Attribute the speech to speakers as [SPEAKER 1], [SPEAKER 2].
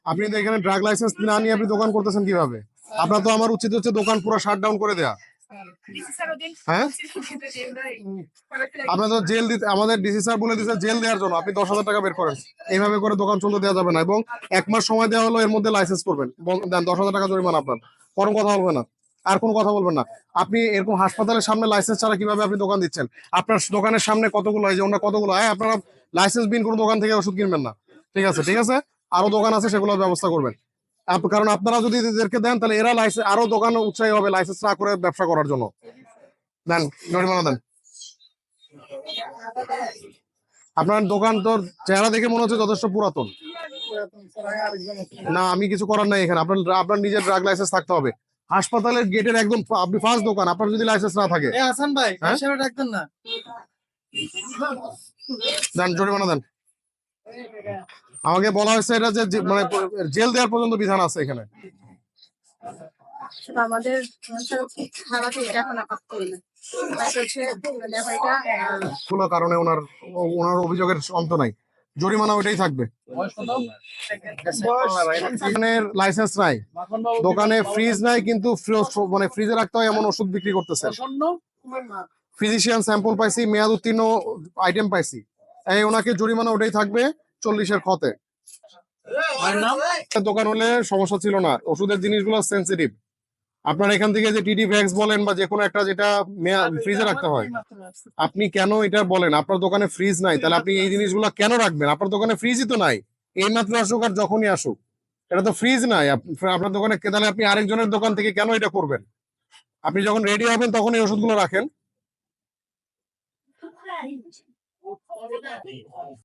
[SPEAKER 1] আপনি তো এখানে ড্রাগ লাইসেন্স না নিয়ে আপনি দোকান করতেছেন কিভাবে? আপনার তো আমার উচিত হচ্ছে দোকান পুরো শাট ডাউন করে দেয়া। হ্যাঁ, আপনার তো জেল দিতে, আমাদের ডিসি স্যার বলে দিচ্ছে জেল দেওয়ার জন্য। আপনি 10,000 টাকা বের করেন। এইভাবে করে দোকান চলতে দেওয়া যাবে না, এবং 1 মাস সময় দেওয়া হলো, এর মধ্যে লাইসেন্স করবেন, দেন 10,000 টাকা জরিমানা আপনার। কোনো কথা বলবেন না, আর কোনো কথা বলবেন না। আপনি এরকম হাসপাতালের সামনে লাইসেন্স ছাড়া কিভাবে আপনি দোকান দিচ্ছেন? আপনার দোকানের সামনে কতগুলো, এই যে ওনার কতগুলো, হ্যাঁ, আপনারা লাইসেন্স বিন কোনো দোকান থেকে ওষুধ কিনবেন না। ঠিক আছে, ঠিক আছে, আরো দোকান আছে, সেগুলোর ব্যবস্থা করবেন। কারণ আপনারা যদি এদেরকে দেন, তাহলে এরা লাইসেন্স, আরো দোকান উৎসাহী হবে লাইসেন্স না করে ব্যবসা করার জন্য। দেন, জরিমানা দেন। আপনার দোকান তো চেহারা দেখে মনে হচ্ছে যথেষ্ট পুরাতন। না, আমি কিছু করার নাই এখানে। আপনার আপনার নিজের ড্রাগ লাইসেন্স থাকতে হবে। হাসপাতালের গেটের একদম আপনি ফার্স্ট দোকান, আপনার যদি লাইসেন্স না থাকে,
[SPEAKER 2] হাসান ভাই,
[SPEAKER 1] হ্যাঁ?
[SPEAKER 2] ডাকতেন না।
[SPEAKER 1] দেন, জরিমানা দেন। আমাকে বলা হয়েছে এটা যে মানে জেল দেওয়ার পর্যন্ত বিধান আছে এখানে।
[SPEAKER 3] আমাদের এখন
[SPEAKER 1] কোনো কারণে ওনার ওনার অভিযোগের অন্ত নাই, জরিমানা ওইটাই থাকবে। এখানে লাইসেন্স নাই, দোকানে ফ্রিজ নাই, কিন্তু মানে ফ্রিজে রাখতে হয় এমন ওষুধ বিক্রি করতেছে। ফিজিশিয়ান স্যাম্পল পাইছি, মেয়াদ উত্তীর্ণ আইটেম পাইছি, এই ওনাকে জরিমানা ওটাই থাকবে 40-এর খতে। দোকান হলে সমস্যা ছিল না, ওষুধের জিনিসগুলো সেন্সিটিভ। আপনার এখান থেকে যে টিডি ভ্যাক্স বলেন বা যে কোনো একটা, যেটা ফ্রিজে রাখতে হয়, আপনি কেন এটা বলেন? আপনার দোকানে ফ্রিজ নাই, তাহলে আপনি এই জিনিসগুলো কেন রাখবেন? আপনার দোকানে ফ্রিজই তো নাই, এই মাত্র আসুক আর যখনই আসুক, এটা তো ফ্রিজ নাই আপনার দোকানে, তাহলে আপনি আরেকজনের দোকান থেকে কেন এটা করবেন? আপনি যখন রেডি হবেন তখন এই ওষুধগুলো রাখেন।